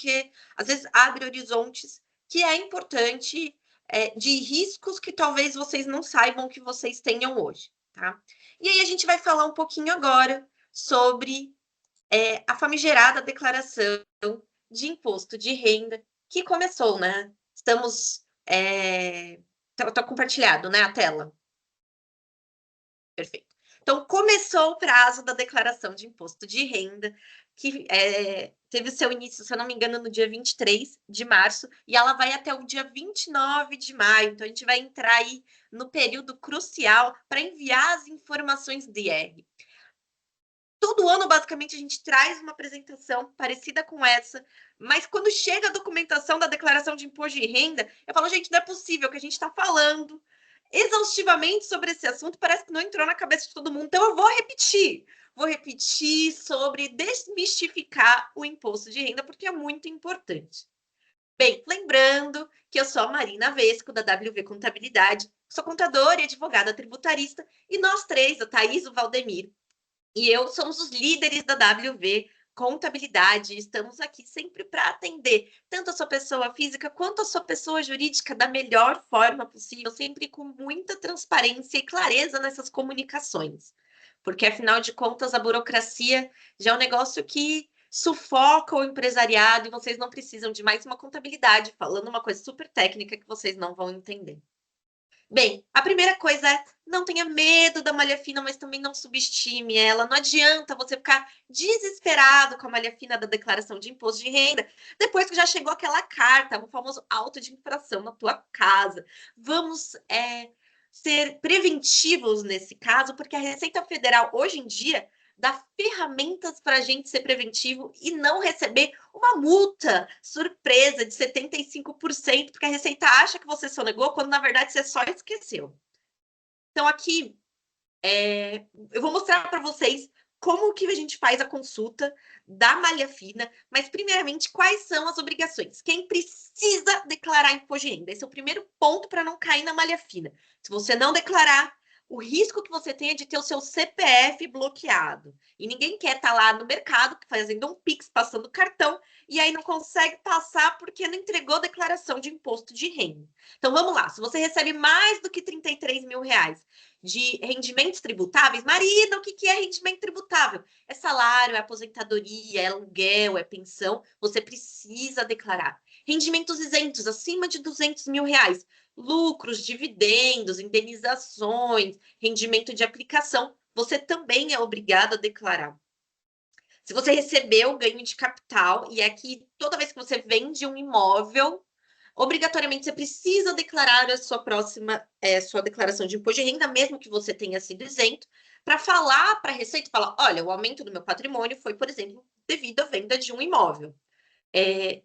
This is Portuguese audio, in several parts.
porque às vezes abre horizontes que é importante de riscos que talvez vocês não saibam que vocês tenham hoje, tá? E aí a gente vai falar um pouquinho agora sobre a famigerada declaração de imposto de renda que começou, né? Estamos... Tá compartilhado, né, a tela? Perfeito. Então, começou o prazo da declaração de imposto de renda, que teve seu início, se eu não me engano, no dia 23 de março, e ela vai até o dia 29 de maio. Então, a gente vai entrar aí no período crucial para enviar as informações do IR. Todo ano, basicamente, a gente traz uma apresentação parecida com essa, mas quando chega a documentação da declaração de imposto de renda, eu falo, gente, não é possível que a gente está falando exaustivamente sobre esse assunto, parece que não entrou na cabeça de todo mundo, então eu vou repetir sobre desmistificar o imposto de renda, porque é muito importante. Bem, lembrando que eu sou a Marina Vesco, da WV Contabilidade, sou contadora e advogada tributarista, e nós três, a Thaís, o Valdemir, e eu somos os líderes da WV Contabilidade. Estamos aqui sempre para atender tanto a sua pessoa física quanto a sua pessoa jurídica da melhor forma possível, sempre com muita transparência e clareza nessas comunicações. Porque, afinal de contas, a burocracia já é um negócio que sufoca o empresariado e vocês não precisam de mais uma contabilidade falando uma coisa super técnica que vocês não vão entender. Bem, a primeira coisa é não tenha medo da malha fina, mas também não subestime ela. Não adianta você ficar desesperado com a malha fina da declaração de imposto de renda, depois que já chegou aquela carta, o famoso auto de infração na tua casa. Vamos ser preventivos nesse caso, porque a Receita Federal, hoje em dia, dá ferramentas para a gente ser preventivo e não receber uma multa surpresa de 75%, porque a Receita acha que você sonegou, quando na verdade você só esqueceu. Então, aqui, eu vou mostrar para vocês como que a gente faz a consulta da malha fina, mas primeiramente, quais são as obrigações? Quem precisa declarar imposto de renda? Esse é o primeiro ponto para não cair na malha fina. Se você não declarar, o risco que você tem é de ter o seu CPF bloqueado. E ninguém quer estar lá no mercado fazendo um Pix, passando cartão, e aí não consegue passar porque não entregou declaração de imposto de renda. Então, vamos lá. Se você recebe mais do que 33 mil reais de rendimentos tributáveis, Marina, o que é rendimento tributável? É salário, é aposentadoria, é aluguel, é pensão. Você precisa declarar. Rendimentos isentos, acima de 200 mil reais. Lucros, dividendos, indenizações, rendimento de aplicação, você também é obrigado a declarar. Se você recebeu ganho de capital, e aqui toda vez que você vende um imóvel, obrigatoriamente você precisa declarar a sua sua declaração de imposto de renda, mesmo que você tenha sido isento, para falar para a Receita, falar, olha, o aumento do meu patrimônio foi, por exemplo, devido à venda de um imóvel.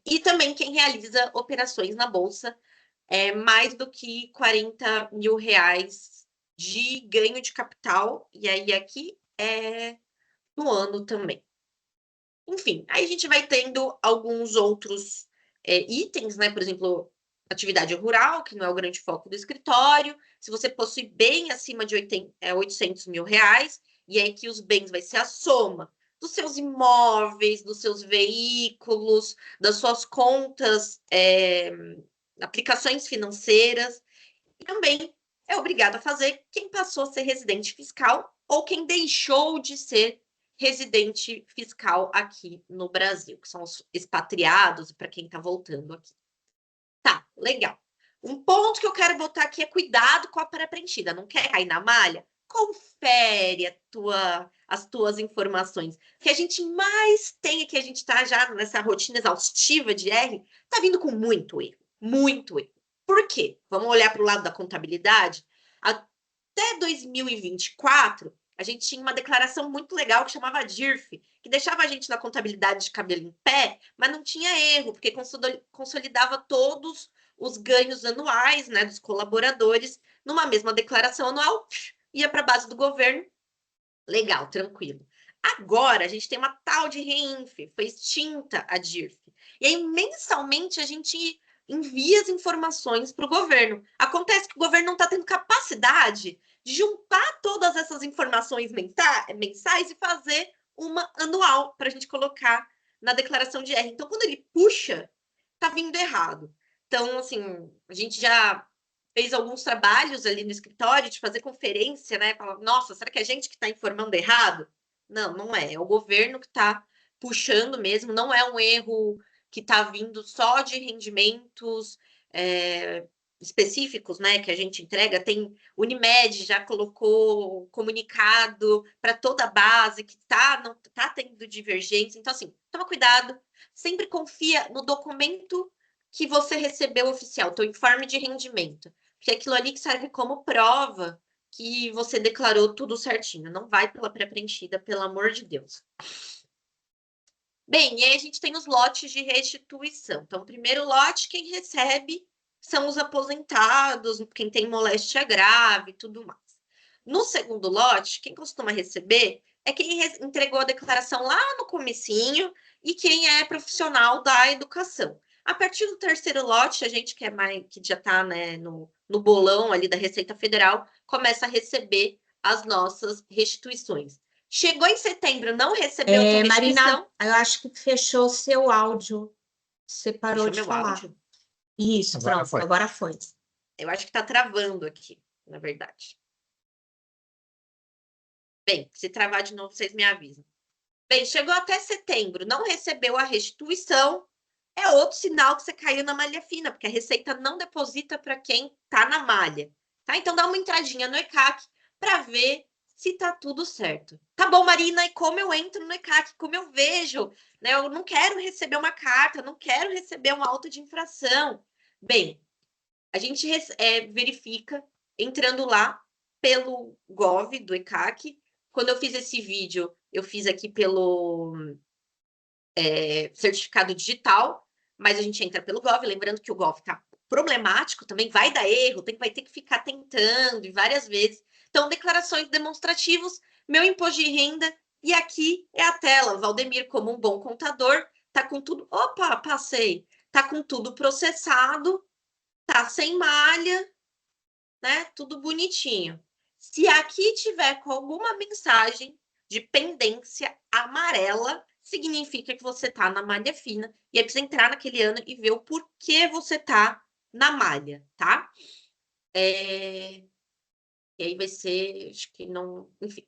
E também quem realiza operações na Bolsa, mais do que 40 mil reais de ganho de capital, e aí aqui no ano também. Enfim, aí a gente vai tendo alguns outros itens, né? Por exemplo, atividade rural, que não é o grande foco do escritório. Se você possui bem acima de 800 mil reais, e aí que os bens vai ser a soma dos seus imóveis, dos seus veículos, das suas contas, aplicações financeiras, e também é obrigado a fazer quem passou a ser residente fiscal ou quem deixou de ser residente fiscal aqui no Brasil, que são os expatriados, para quem está voltando aqui. Tá, legal. Um ponto que eu quero botar aqui é cuidado com a pré-preenchida. Não quer cair na malha? Confere as tuas informações. O que a gente mais tem aqui, a gente está já nessa rotina exaustiva de R, está vindo com muito erro. Muito erro. Por quê? Vamos olhar para o lado da contabilidade? Até 2024, a gente tinha uma declaração muito legal que chamava DIRF, que deixava a gente na contabilidade de cabelo em pé, mas não tinha erro, porque consolidava todos os ganhos anuais, né, dos colaboradores numa mesma declaração anual, ia para a base do governo, legal, tranquilo. Agora, a gente tem uma tal de REINF, foi extinta a DIRF. E aí, mensalmente, a gente envia as informações para o governo. Acontece que o governo não está tendo capacidade de juntar todas essas informações mensais e fazer uma anual para a gente colocar na declaração de R. Então, quando ele puxa, tá vindo errado. Então, assim, a gente já fez alguns trabalhos ali no escritório de fazer conferência, né? Falar, nossa, será que é a gente que está informando errado? Não, não é. É o governo que está puxando mesmo, não é um erro que está vindo só de rendimentos específicos, né? Que a gente entrega. Tem Unimed já colocou comunicado para toda a base que não tá tendo divergência. Então, assim, toma cuidado, sempre confia no documento que você recebeu oficial, teu informe de rendimento. Porque aquilo ali que serve como prova que você declarou tudo certinho. Não vai pela pré-preenchida, pelo amor de Deus. Bem, e aí a gente tem os lotes de restituição. Então, o primeiro lote, quem recebe são os aposentados, quem tem moléstia grave e tudo mais. No segundo lote, quem costuma receber é quem entregou a declaração lá no comecinho e quem é profissional da educação. A partir do terceiro lote, a gente que é mais, que já está, né, no bolão ali da Receita Federal, começa a receber as nossas restituições. Chegou em setembro, não recebeu a tua restituição? Marina, eu acho que fechou seu áudio. Você parou Fechou de meu falar. áudio? Isso, Agora pronto, foi. agora foi. Eu acho que está travando aqui, na verdade. Bem, se travar de novo, vocês me avisam. Bem, chegou até setembro, não recebeu a restituição, é outro sinal que você caiu na malha fina, porque a Receita não deposita para quem está na malha. Tá? Então dá uma entradinha no ECAC para ver se tá tudo certo. Tá bom, Marina, e como eu entro no ECAC, como eu vejo, né? Eu não quero receber uma carta, não quero receber uma auto de infração. Bem, a gente verifica entrando lá pelo Gov do ECAC. Quando eu fiz esse vídeo, eu fiz aqui pelo certificado digital, mas a gente entra pelo Gov, lembrando que o Gov está problemático também, vai dar erro, vai ter que ficar tentando e várias vezes. Então, declarações demonstrativos, meu imposto de renda, e aqui é a tela. Valdemir, como um bom contador, tá com tudo. Opa, passei! Tá com tudo processado, tá sem malha, né? Tudo bonitinho. Se aqui tiver com alguma mensagem de pendência amarela, significa que você tá na malha fina e aí precisa entrar naquele ano e ver o porquê você tá na malha, tá? E aí vai ser, acho que não, enfim.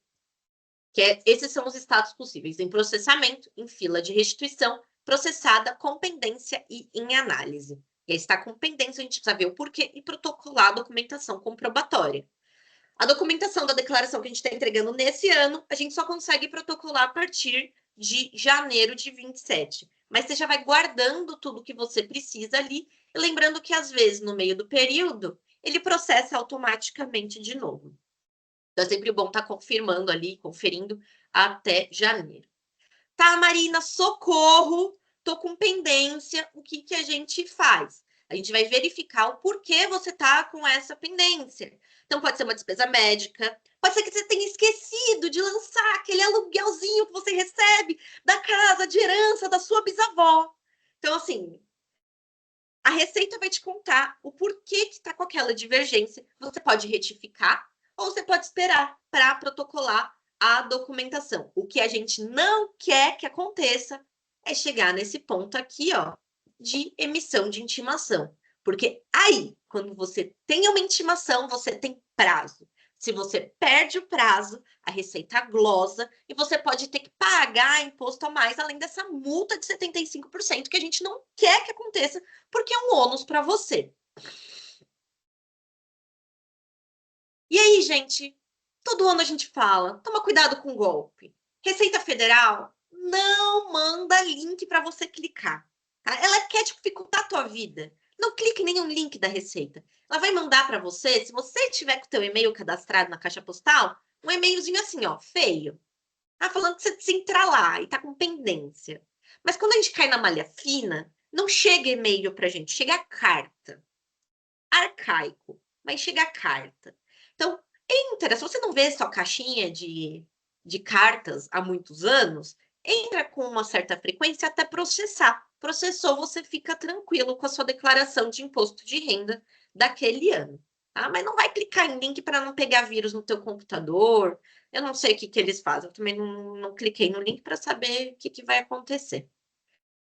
Esses são os estados possíveis: em processamento, em fila de restituição, processada, com pendência e em análise. E aí está com pendência, a gente precisa ver o porquê e protocolar a documentação comprobatória. A documentação da declaração que a gente está entregando nesse ano, a gente só consegue protocolar a partir de janeiro de 27. Mas você já vai guardando tudo que você precisa ali, lembrando que às vezes no meio do período ele processa automaticamente de novo. Então é sempre bom estar confirmando ali, conferindo até janeiro. Tá, Marina, socorro, tô com pendência, o que que a gente faz? A gente vai verificar o porquê você tá com essa pendência. Então, pode ser uma despesa médica, pode ser que você tenha esquecido de lançar aquele aluguelzinho que você recebe da casa de herança da sua bisavó. Então, assim, a Receita vai te contar o porquê que está com aquela divergência. Você pode retificar ou você pode esperar para protocolar a documentação. O que a gente não quer que aconteça é chegar nesse ponto aqui, ó, de emissão de intimação. Porque aí, quando você tem uma intimação, você tem prazo. Se você perde o prazo, a Receita glosa e você pode ter que pagar imposto a mais, além dessa multa de 75% que a gente não quer que aconteça, porque é um ônus para você. E aí, gente, todo ano a gente fala, toma cuidado com o golpe. Receita Federal não manda link para você clicar. Tá? Ela quer dificultar a tua vida. Não clique em nenhum link da Receita. Ela vai mandar para você, se você tiver com o teu e-mail cadastrado na caixa postal, um e-mailzinho assim, ó, feio. Tá falando que você precisa entrar lá e tá com pendência. Mas quando a gente cai na malha fina, não chega e-mail pra gente, chega a carta. Arcaico, mas chega a carta. Então, entra, se você não vê sua caixinha de cartas há muitos anos, entra com uma certa frequência até processar. Processou, você fica tranquilo com a sua declaração de imposto de renda daquele ano. Tá? Mas não vai clicar em link para não pegar vírus no teu computador. Eu não sei o que eles fazem. Eu também não cliquei no link para saber o que vai acontecer.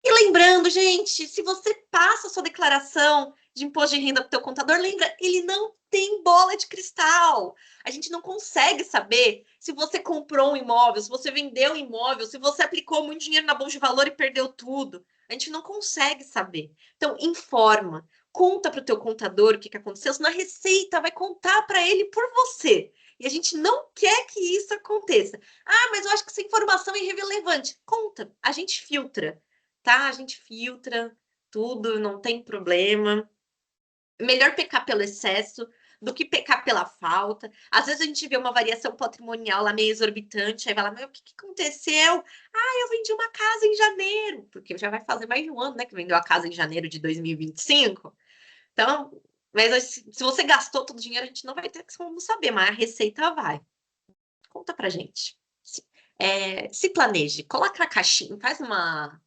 E lembrando, gente, se você passa a sua declaração de imposto de renda para o teu contador, lembra, ele não tem bola de cristal. A gente não consegue saber se você comprou um imóvel, se você vendeu um imóvel, se você aplicou muito dinheiro na bolsa de valor e perdeu tudo. A gente não consegue saber. Então, informa, conta para o teu contador o que aconteceu, senão a Receita vai contar para ele por você. E a gente não quer que isso aconteça. Ah, mas eu acho que essa informação é irrelevante. Conta, a gente filtra, tá? A gente filtra tudo, não tem problema. Melhor pecar pelo excesso do que pecar pela falta. Às vezes a gente vê uma variação patrimonial lá meio exorbitante, aí vai lá, mas o que aconteceu? Ah, eu vendi uma casa em janeiro, porque já vai fazer mais de um ano, né, que vendeu a casa em janeiro de 2025. Então, mas se você gastou todo o dinheiro, a gente não vai ter como saber, mas a receita vai. Conta pra gente. Se planeje, coloca na caixinha, faz uma.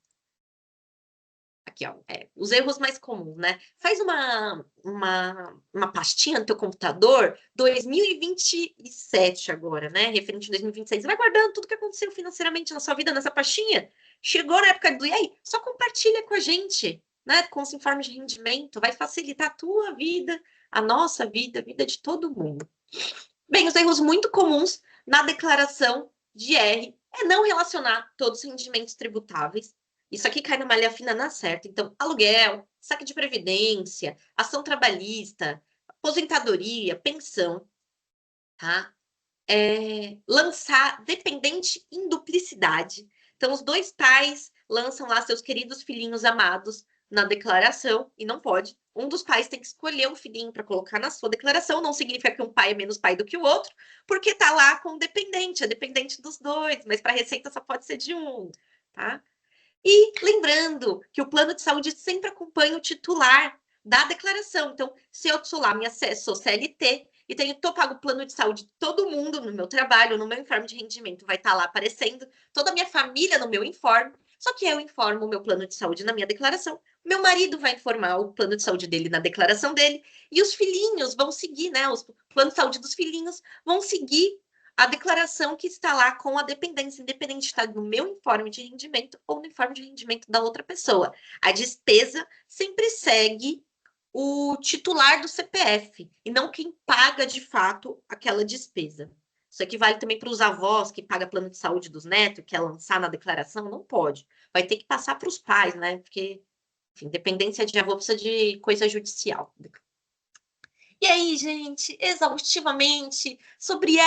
Aqui, ó, os erros mais comuns, né? Faz uma pastinha no teu computador, 2027 agora, né? Referente a 2026. Você vai guardando tudo que aconteceu financeiramente na sua vida nessa pastinha. Chegou na época do EI, só compartilha com a gente, né? Com os informes de rendimento. Vai facilitar a tua vida, a nossa vida, a vida de todo mundo. Bem, os erros muito comuns na declaração de R é não relacionar todos os rendimentos tributáveis. Isso aqui cai na malha fina na certa. Então, aluguel, saque de previdência, ação trabalhista, aposentadoria, pensão, tá? Lançar dependente em duplicidade. Então, os dois pais lançam lá seus queridos filhinhos amados na declaração e não pode. Um dos pais tem que escolher um filhinho para colocar na sua declaração. Não significa que um pai é menos pai do que o outro, porque está lá com o dependente, é dependente dos dois, mas para a Receita só pode ser de um, tá? E lembrando que o plano de saúde sempre acompanha o titular da declaração. Então, se eu sou lá, sou CLT e tô pago o plano de saúde de todo mundo no meu trabalho, no meu informe de rendimento, vai estar lá aparecendo toda a minha família no meu informe. Só que eu informo o meu plano de saúde na minha declaração. Meu marido vai informar o plano de saúde dele na declaração dele. E os filhinhos vão seguir, né? Os planos de saúde dos filhinhos vão seguir a declaração que está lá com a dependência, independente de estar no meu informe de rendimento ou no informe de rendimento da outra pessoa. A despesa sempre segue o titular do CPF e não quem paga de fato aquela despesa. Isso aqui vale também para os avós que pagam plano de saúde dos netos, quer lançar na declaração, não pode. Vai ter que passar para os pais, né? Porque, enfim, dependência de avô precisa de coisa judicial. E aí, gente, exaustivamente, sobre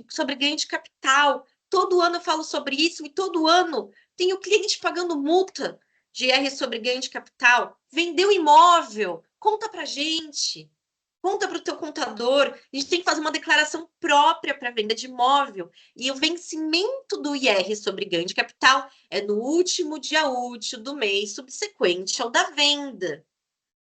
sobre ganho de capital. Todo ano eu falo sobre isso e todo ano tenho cliente pagando multa de R sobre ganho de capital. Vendeu imóvel, conta pra gente. Conta para o teu contador. A gente tem que fazer uma declaração própria para venda de imóvel. E o vencimento do IR sobre ganho de capital é no último dia útil do mês subsequente ao da venda.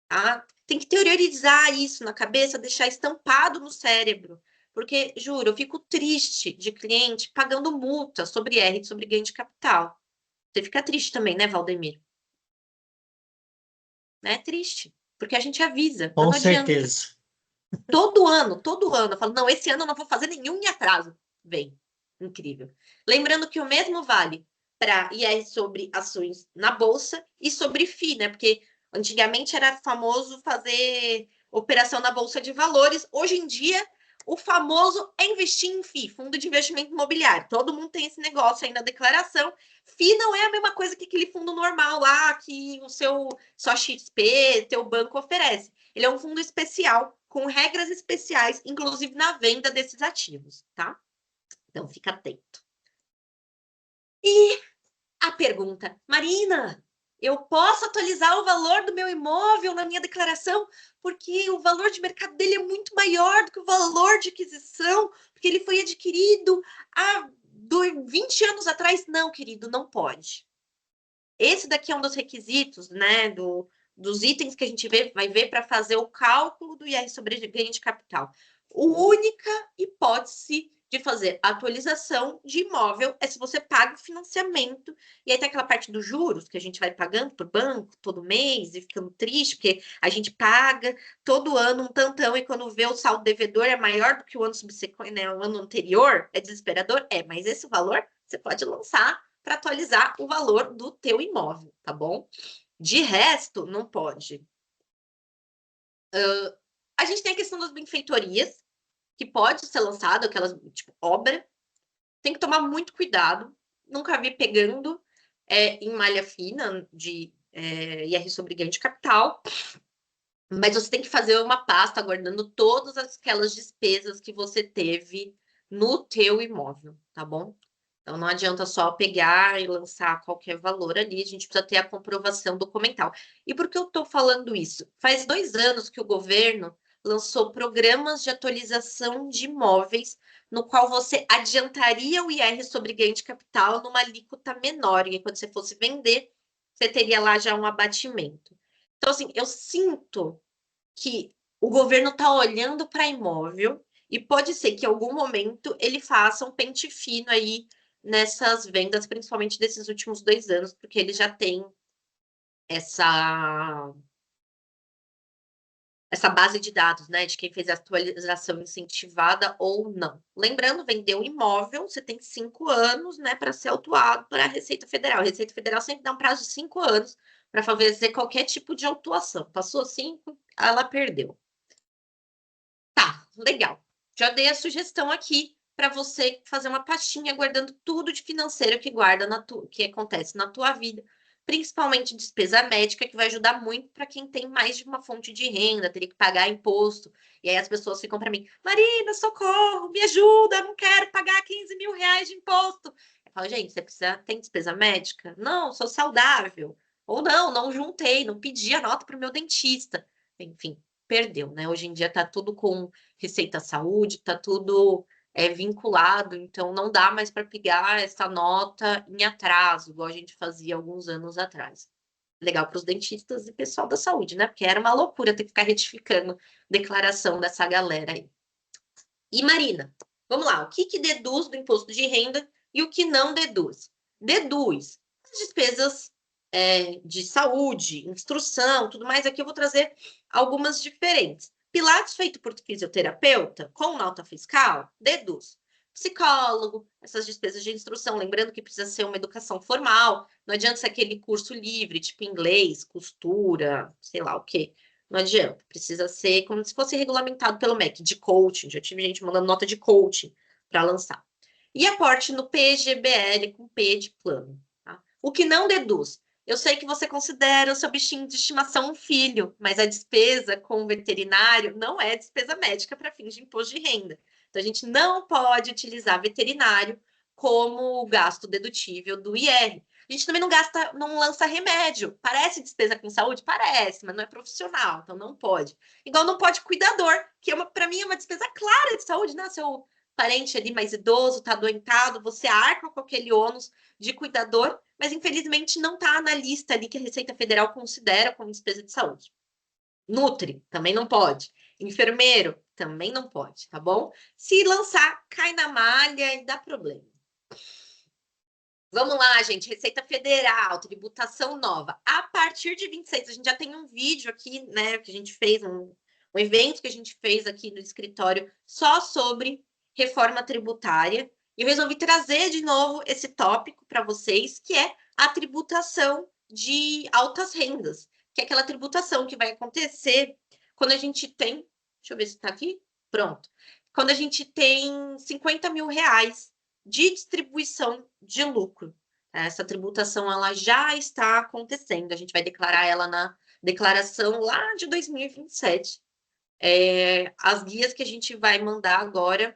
Tá? Tem que interiorizar isso na cabeça, deixar estampado no cérebro. Porque, juro, eu fico triste de cliente pagando multa sobre R, sobre ganho de capital. Você fica triste também, né, Valdemir? Né? Triste. Porque a gente avisa, mas Com não adianta. certeza. Todo ano, eu falo, não, esse ano eu não vou fazer nenhum em atraso. Vem. Incrível. Lembrando que o mesmo vale para IR sobre ações na bolsa e sobre FI, né? Porque antigamente era famoso fazer operação na bolsa de valores. Hoje em dia, o famoso é investir em FI, fundo de investimento imobiliário. Todo mundo tem esse negócio aí na declaração. FI não é a mesma coisa que aquele fundo normal lá que o seu só XP, teu banco oferece. Ele é um fundo especial com regras especiais, inclusive na venda desses ativos, tá? Então fica atento. E a pergunta, Marina, eu posso atualizar o valor do meu imóvel na minha declaração, porque o valor de mercado dele é muito maior do que o valor de aquisição, porque ele foi adquirido há 20 anos atrás. Não, querido, não pode. Esse daqui é um dos requisitos, né, dos itens que a gente vai ver para fazer o cálculo do IR sobre ganho de capital. A única hipótese de fazer atualização de imóvel é se você paga o financiamento. E aí tem aquela parte dos juros que a gente vai pagando por banco todo mês e ficando triste, porque a gente paga todo ano um tantão e quando vê o saldo devedor é maior do que o ano subsequente, né, o ano anterior, é desesperador? É, mas esse valor você pode lançar para atualizar o valor do teu imóvel, tá bom? De resto, não pode. A gente tem a questão das benfeitorias, que pode ser lançado, aquelas, tipo, obra. Tem que tomar muito cuidado. Nunca vi pegando em malha fina de IR sobre ganho de capital. Mas você tem que fazer uma pasta guardando todas aquelas despesas que você teve no teu imóvel, tá bom? Então não adianta só pegar e lançar qualquer valor ali, a gente precisa ter a comprovação documental. E por que eu estou falando isso? Faz 2 anos que o governo lançou programas de atualização de imóveis, no qual você adiantaria o IR sobre ganho de capital numa alíquota menor, e quando você fosse vender, você teria lá já um abatimento. Então, assim, eu sinto que o governo está olhando para imóvel e pode ser que em algum momento ele faça um pente fino aí nessas vendas, principalmente desses últimos 2 anos, porque ele já tem essa base de dados, né, de quem fez a atualização incentivada ou não. Lembrando, vendeu um imóvel, você tem 5 anos, né, para ser autuado para a Receita Federal. A Receita Federal sempre dá um prazo de 5 anos para fazer qualquer tipo de autuação. Passou 5, ela perdeu. Tá, legal. Já dei a sugestão aqui para você fazer uma pastinha guardando tudo de financeiro que guarda que acontece na tua vida, principalmente despesa médica, que vai ajudar muito para quem tem mais de uma fonte de renda, teria que pagar imposto. E aí as pessoas ficam para mim, Marina, socorro, me ajuda, não quero pagar 15 mil reais de imposto. Eu falo, gente, você precisa, tem despesa médica? Não, sou saudável. Ou não, não juntei, não pedi a nota para o meu dentista. Enfim, perdeu, né? Hoje em dia tá tudo com Receita Saúde, tá tudo vinculado, então não dá mais para pegar essa nota em atraso, igual a gente fazia alguns anos atrás. Legal para os dentistas e pessoal da saúde, né? Porque era uma loucura ter que ficar retificando declaração dessa galera aí. E Marina, vamos lá, o que que deduz do imposto de renda e o que não deduz? Deduz as despesas de saúde, instrução, tudo mais. Aqui eu vou trazer algumas diferentes. Pilates feito por fisioterapeuta, com nota fiscal, deduz. Psicólogo, essas despesas de instrução, lembrando que precisa ser uma educação formal, não adianta ser aquele curso livre, tipo inglês, costura, sei lá o quê. Não adianta, precisa ser como se fosse regulamentado pelo MEC, de coaching. Já tive gente mandando nota de coaching para lançar. E aporte no PGBL com P de plano. Tá? O que não deduz. Eu sei que você considera o seu bichinho de estimação um filho, mas a despesa com o veterinário não é despesa médica para fins de imposto de renda. Então, a gente não pode utilizar veterinário como gasto dedutível do IR. A gente também não gasta, não lança remédio. Parece despesa com saúde? Parece, mas não é profissional, então não pode. Igual não pode cuidador, que para mim é uma despesa clara de saúde, né? Seu parente ali mais idoso, tá adoentado, você arca com aquele ônus de cuidador, mas infelizmente não tá na lista ali que a Receita Federal considera como despesa de saúde. Nutri, também não pode. Enfermeiro, também não pode, tá bom? Se lançar, cai na malha e dá problema. Vamos lá, gente. Receita Federal, tributação nova. A partir de 26, a gente já tem um vídeo aqui, né, que a gente fez, um evento que a gente fez aqui no escritório só sobre reforma tributária. E eu resolvi trazer de novo esse tópico para vocês, que é a tributação de altas rendas, que é aquela tributação que vai acontecer quando a gente tem. Deixa eu ver se está aqui. Pronto. Quando a gente tem 50 mil reais de distribuição de lucro. Essa tributação ela já está acontecendo, a gente vai declarar ela na declaração lá de 2027. As guias que a gente vai mandar agora,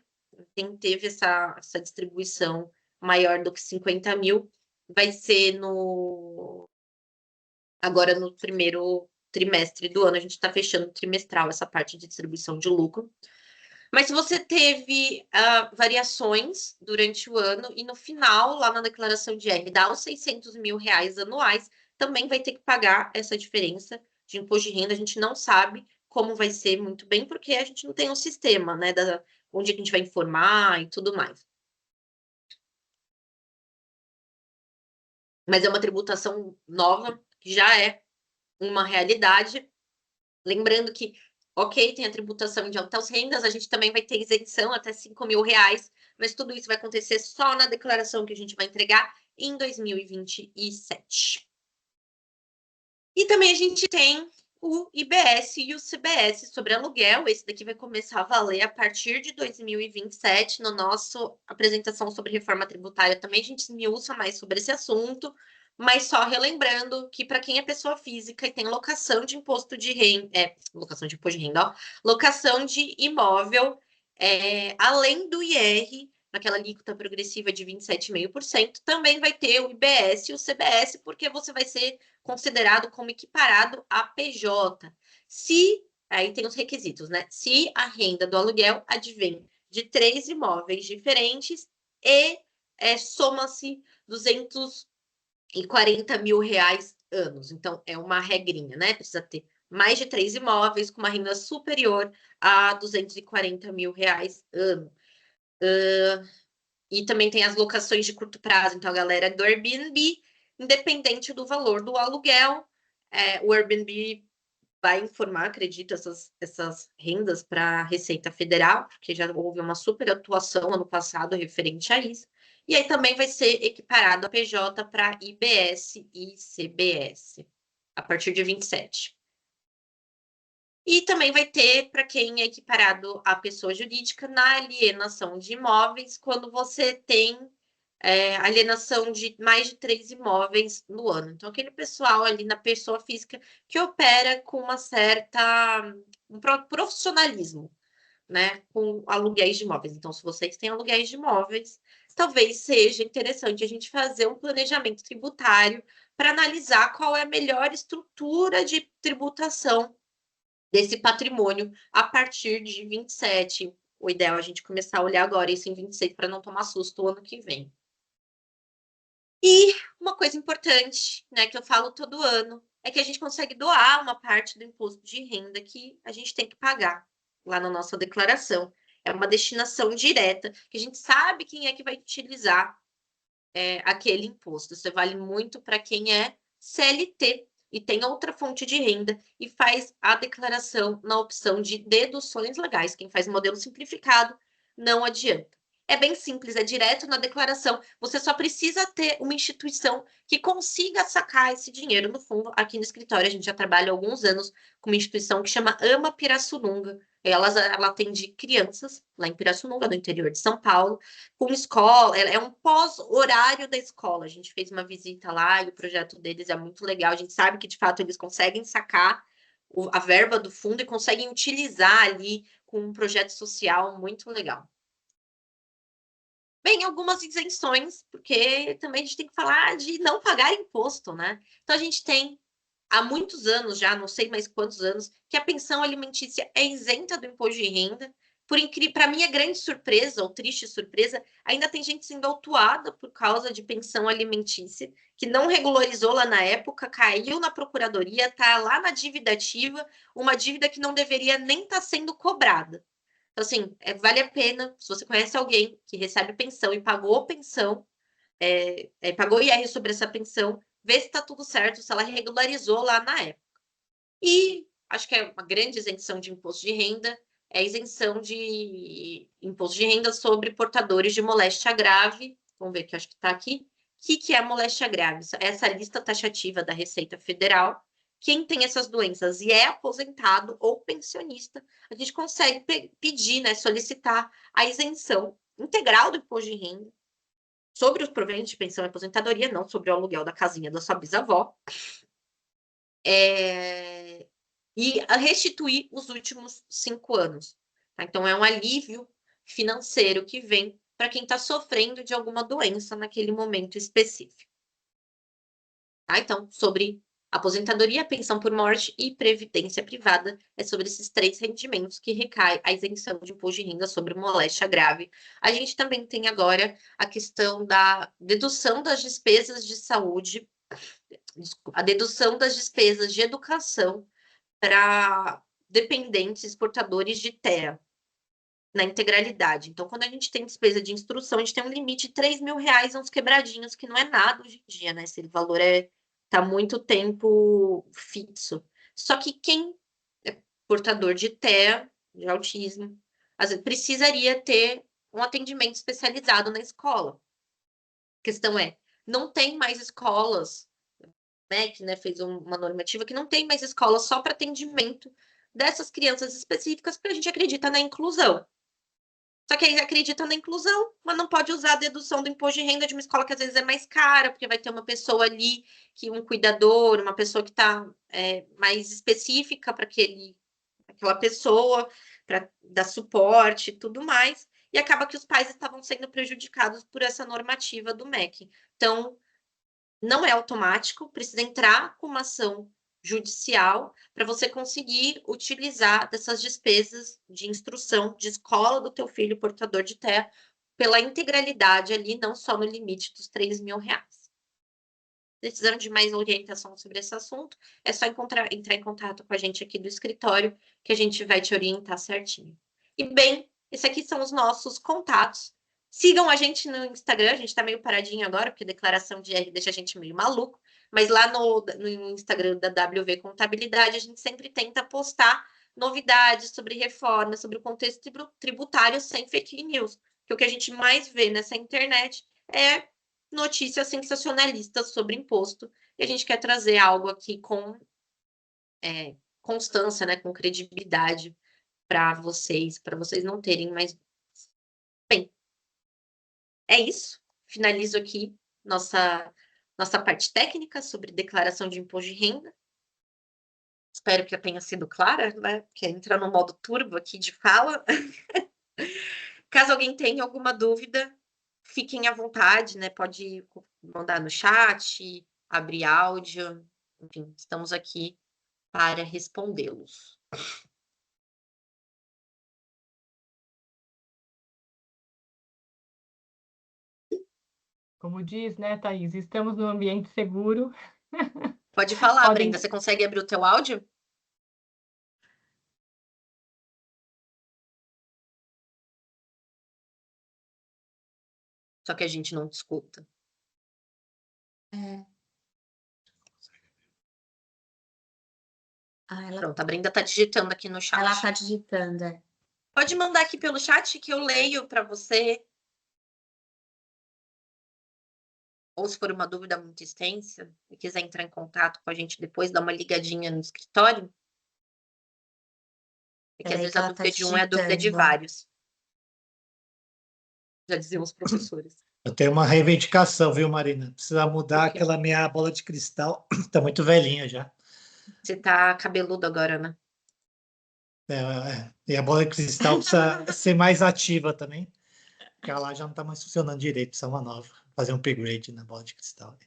teve essa distribuição maior do que 50 mil, vai ser agora no primeiro trimestre do ano, a gente está fechando trimestral essa parte de distribuição de lucro. Mas se você teve variações durante o ano e no final, lá na declaração de R, dá os 600 mil reais anuais, também vai ter que pagar essa diferença de imposto de renda. A gente não sabe como vai ser muito bem, porque a gente não tem um sistema, né, onde a gente vai informar e tudo mais. Mas é uma tributação nova, que já é uma realidade. Lembrando que ok, tem a tributação de altas rendas, a gente também vai ter isenção até 5 mil reais, mas tudo isso vai acontecer só na declaração que a gente vai entregar em 2027. E também a gente tem o IBS e o CBS sobre aluguel. Esse daqui vai começar a valer a partir de 2027. No nosso apresentação sobre reforma tributária também a gente esmiuça mais sobre esse assunto, mas só relembrando que para quem é pessoa física e tem locação de imposto de renda, locação de imposto de renda, ó, locação de imóvel, além do IR, naquela alíquota progressiva de 27,5%, também vai ter o IBS e o CBS, porque você vai ser considerado como equiparado a PJ. Aí tem os requisitos, né? Se a renda do aluguel advém de 3 imóveis diferentes e soma-se 240 mil reais anos. Então, é uma regrinha, né? Precisa ter mais de 3 imóveis com uma renda superior a 240 mil reais ano. E também tem as locações de curto prazo. Então, a galera do Airbnb, independente do valor do aluguel, o Airbnb vai informar, acredito, essas rendas para a Receita Federal, porque já houve uma super atuação ano passado referente a isso. E aí também vai ser equiparado a PJ para IBS e CBS, a partir de 27. E também vai ter, para quem é equiparado à pessoa jurídica, na alienação de imóveis, quando você tem alienação de mais de 3 imóveis no ano. Então, aquele pessoal ali na pessoa física que opera com um profissionalismo, né, com aluguéis de imóveis. Então, se vocês têm aluguéis de imóveis, talvez seja interessante a gente fazer um planejamento tributário para analisar qual é a melhor estrutura de tributação desse patrimônio a partir de 27. O ideal é a gente começar a olhar agora isso em 26 para não tomar susto o ano que vem. E uma coisa importante, né, que eu falo todo ano, é que a gente consegue doar uma parte do imposto de renda que a gente tem que pagar lá na nossa declaração. É uma destinação direta, que a gente sabe quem é que vai utilizar aquele imposto. Isso vale muito para quem é CLT e tem outra fonte de renda e faz a declaração na opção de deduções legais. Quem faz modelo simplificado não adianta. É bem simples, é direto na declaração. Você só precisa ter uma instituição que consiga sacar esse dinheiro no fundo. Aqui no escritório, a gente já trabalha há alguns anos com uma instituição que chama Ama Pirassununga. Ela atende crianças lá em Pirassununga, no interior de São Paulo, com escola, é um pós-horário da escola. A gente fez uma visita lá e o projeto deles é muito legal. A gente sabe que, de fato, eles conseguem sacar a verba do fundo e conseguem utilizar ali com um projeto social muito legal. Bem, algumas isenções, porque também a gente tem que falar de não pagar imposto, né? Então, a gente tem há muitos anos já, não sei mais quantos anos, que a pensão alimentícia é isenta do imposto de renda. Por incrível, para minha grande surpresa, ou triste surpresa, ainda tem gente sendo autuada por causa de pensão alimentícia, que não regularizou lá na época, caiu na procuradoria, tá lá na dívida ativa, uma dívida que não deveria nem estar sendo cobrada. Então, assim, vale a pena, se você conhece alguém que recebe pensão e pagou pensão, pagou IR sobre essa pensão, ver se está tudo certo, se ela regularizou lá na época. E acho que é uma grande isenção de imposto de renda, é a isenção de imposto de renda sobre portadores de moléstia grave. Vamos ver que acho que está aqui. O que é moléstia grave? Essa lista taxativa da Receita Federal. Quem tem essas doenças e é aposentado ou pensionista, a gente consegue pedir, né, solicitar a isenção integral do imposto de renda sobre os proventos de pensão e aposentadoria, não sobre o aluguel da casinha da sua bisavó, e restituir os últimos 5 anos. Tá? Então, é um alívio financeiro que vem para quem está sofrendo de alguma doença naquele momento específico. Tá? Então, sobre aposentadoria, pensão por morte e previdência privada, é sobre esses 3 rendimentos que recai a isenção de imposto de renda sobre moléstia grave. A gente também tem agora a questão da dedução das despesas de saúde, a dedução das despesas de educação para dependentes portadores de TEA na integralidade. Então, quando a gente tem despesa de instrução, a gente tem um limite de 3 mil reais, uns quebradinhos, que não é nada hoje em dia, né? Esse valor está muito tempo fixo. Só que quem é portador de TEA, de autismo, às vezes precisaria ter um atendimento especializado na escola. A questão é, não tem mais escolas, MEC, né, fez uma normativa que não tem mais escolas só para atendimento dessas crianças específicas, porque a gente acredita na inclusão. Só que aí acredita na inclusão, mas não pode usar a dedução do imposto de renda de uma escola que às vezes é mais cara, porque vai ter uma pessoa ali, que um cuidador, uma pessoa que está mais específica para aquela pessoa, para dar suporte e tudo mais, e acaba que os pais estavam sendo prejudicados por essa normativa do MEC. Então, não é automático, precisa entrar com uma ação judicial para você conseguir utilizar dessas despesas de instrução de escola do teu filho portador de TEA pela integralidade ali, não só no limite dos R$ 3.000. Precisando de mais orientação sobre esse assunto, é só entrar em contato com a gente aqui do escritório, que a gente vai te orientar certinho. E bem, esses aqui são os nossos contatos. Sigam a gente no Instagram, a gente tá meio paradinho agora, porque declaração de R deixa a gente meio maluco, mas lá no Instagram da WV Contabilidade, a gente sempre tenta postar novidades sobre reforma, sobre o contexto tributário sem fake news, porque o que a gente mais vê nessa internet é notícias sensacionalistas sobre imposto, e a gente quer trazer algo aqui com constância, né, com credibilidade para vocês não terem mais. Bem, é isso. Finalizo aqui nossa parte técnica sobre declaração de imposto de renda. Espero que eu tenha sido clara, né? Porque entra no modo turbo aqui de fala. Caso alguém tenha alguma dúvida, fiquem à vontade, né? Pode mandar no chat, abrir áudio, enfim, estamos aqui para respondê-los. Como diz, né, Thaís? Estamos num ambiente seguro. Pode falar, Podem- Brenda. Você consegue abrir o teu áudio? Só que a gente não te escuta. Pronto, a Brenda está digitando aqui no chat. Ela está digitando. Pode mandar aqui pelo chat que eu leio para você. Ou se for uma dúvida muito extensa e quiser entrar em contato com a gente depois, dá uma ligadinha no escritório. Porque às Peraí vezes que a ela tá dúvida de um é a dúvida de digitando. vários. Já diziam os professores. Eu tenho uma reivindicação, viu, Marina? Precisa mudar O quê? aquela minha bola de cristal. Tá muito velhinha já. Você tá cabeludo agora, né? E a bola de cristal precisa ser mais ativa também. Porque ela já não tá mais funcionando direito, precisa uma nova. Fazer um upgrade na bola de cristal.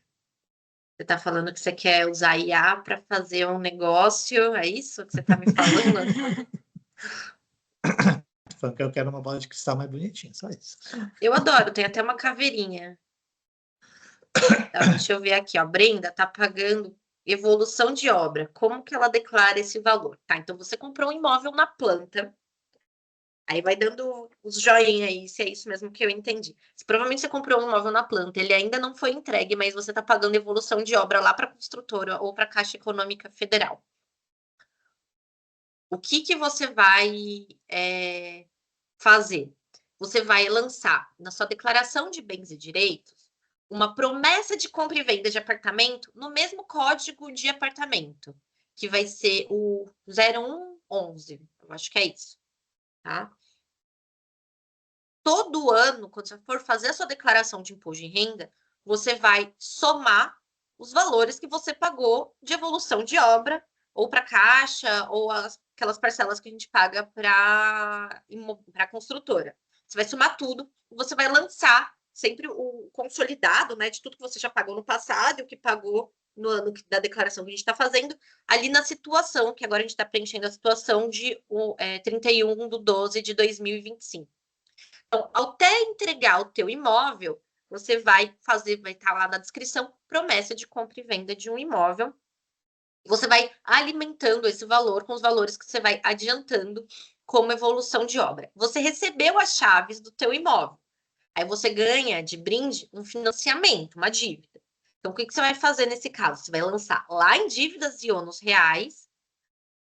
Você tá falando que você quer usar IA para fazer um negócio, é isso que você tá me falando? Tô falando que eu quero uma bola de cristal mais bonitinha, só isso. Eu adoro, tem até uma caveirinha. Tá, deixa eu ver aqui, ó. Brenda tá pagando evolução de obra. Como que ela declara esse valor? Tá, então você comprou um imóvel na planta. Aí vai dando os joinha aí, se é isso mesmo que eu entendi. Se provavelmente você comprou um imóvel na planta, ele ainda não foi entregue, mas você tá pagando evolução de obra lá para a construtora ou para a Caixa Econômica Federal. O que que você vai fazer? Você vai lançar na sua declaração de bens e direitos uma promessa de compra e venda de apartamento no mesmo código de apartamento, que vai ser o 0111, eu acho que é isso, tá? Todo ano, quando você for fazer a sua declaração de imposto de renda, você vai somar os valores que você pagou de evolução de obra, ou para caixa, ou aquelas parcelas que a gente paga para a construtora. Você vai somar tudo, você vai lançar sempre o consolidado, né, de tudo que você já pagou no passado e o que pagou no ano da declaração que a gente está fazendo, ali na situação, que agora a gente está preenchendo a situação de 31/12 de 2025. Então, até entregar o teu imóvel, você vai estar lá na descrição, promessa de compra e venda de um imóvel. Você vai alimentando esse valor com os valores que você vai adiantando como evolução de obra. Você recebeu as chaves do teu imóvel. Aí você ganha de brinde um financiamento, uma dívida. Então, o que você vai fazer nesse caso? Você vai lançar lá em dívidas e ônus reais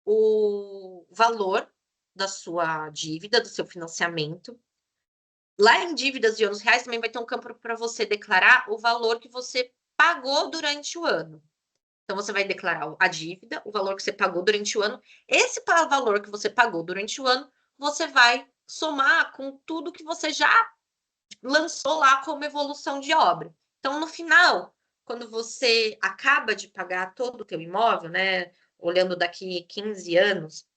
o valor da sua dívida, do seu financiamento. lá em dívidas de anos reais também vai ter um campo para você declarar o valor que você pagou durante o ano. Então, você vai declarar a dívida, o valor que você pagou durante o ano. Esse valor que você pagou durante o ano, você vai somar com tudo que você já lançou lá como evolução de obra. Então, no final, quando você acaba de pagar todo o teu imóvel, né, olhando daqui 15 anos,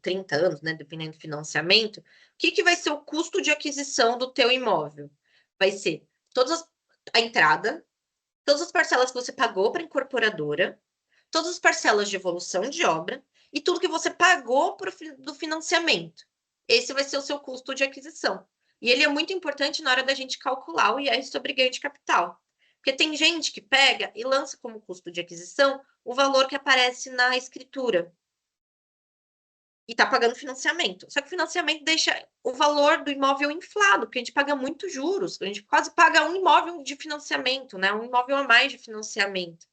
30 anos, né, dependendo do financiamento, o que vai ser o custo de aquisição do teu imóvel? Vai ser a entrada, todas as parcelas que você pagou para a incorporadora, todas as parcelas de evolução de obra e tudo que você pagou do financiamento. Esse vai ser o seu custo de aquisição. E ele é muito importante na hora da gente calcular o IR sobre ganho de capital. Porque tem gente que pega e lança como custo de aquisição o valor que aparece na escritura. E está pagando financiamento. Só que o financiamento deixa o valor do imóvel inflado, porque a gente paga muito juros. A gente quase paga um imóvel de financiamento, né? Um imóvel a mais de financiamento.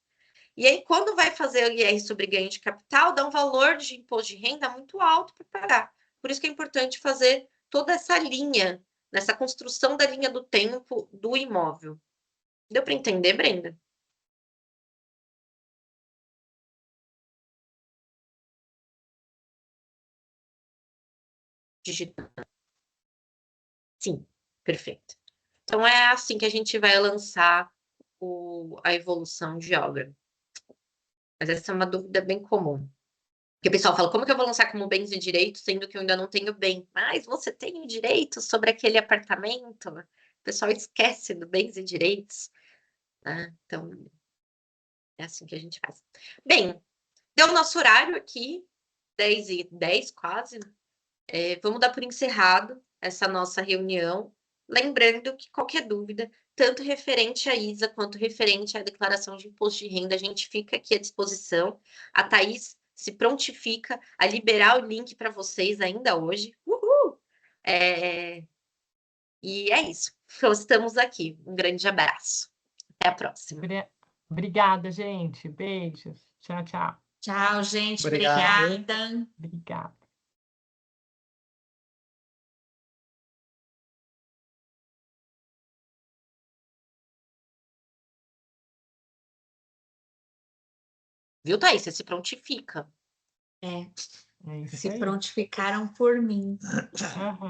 E aí, quando vai fazer o IR sobre ganho de capital, dá um valor de imposto de renda muito alto para pagar. Por isso que é importante fazer toda essa linha, nessa construção da linha do tempo do imóvel. Deu para entender, Brenda? Digital. Sim, perfeito. Então, é assim que a gente vai lançar a evolução de obra. Mas essa é uma dúvida bem comum. Porque o pessoal fala, como que eu vou lançar como bens e direitos, sendo que eu ainda não tenho bem? Mas você tem o direito sobre aquele apartamento? O pessoal esquece do bens e direitos. Né? Então, é assim que a gente faz. Bem, deu o nosso horário aqui, 10h10 quase. Vamos dar por encerrado essa nossa reunião. Lembrando que qualquer dúvida, tanto referente à ISA quanto referente à declaração de imposto de renda, a gente fica aqui à disposição. A Thaís se prontifica a liberar o link para vocês ainda hoje. Uhul! E é isso. Então, estamos aqui. Um grande abraço. Até a próxima. Obrigada, gente. Beijos. Tchau, tchau. Tchau, gente. Obrigado. Obrigada. Obrigada. Viu, Thaís? Você se prontifica. É isso Se aí. prontificaram por mim. Aham.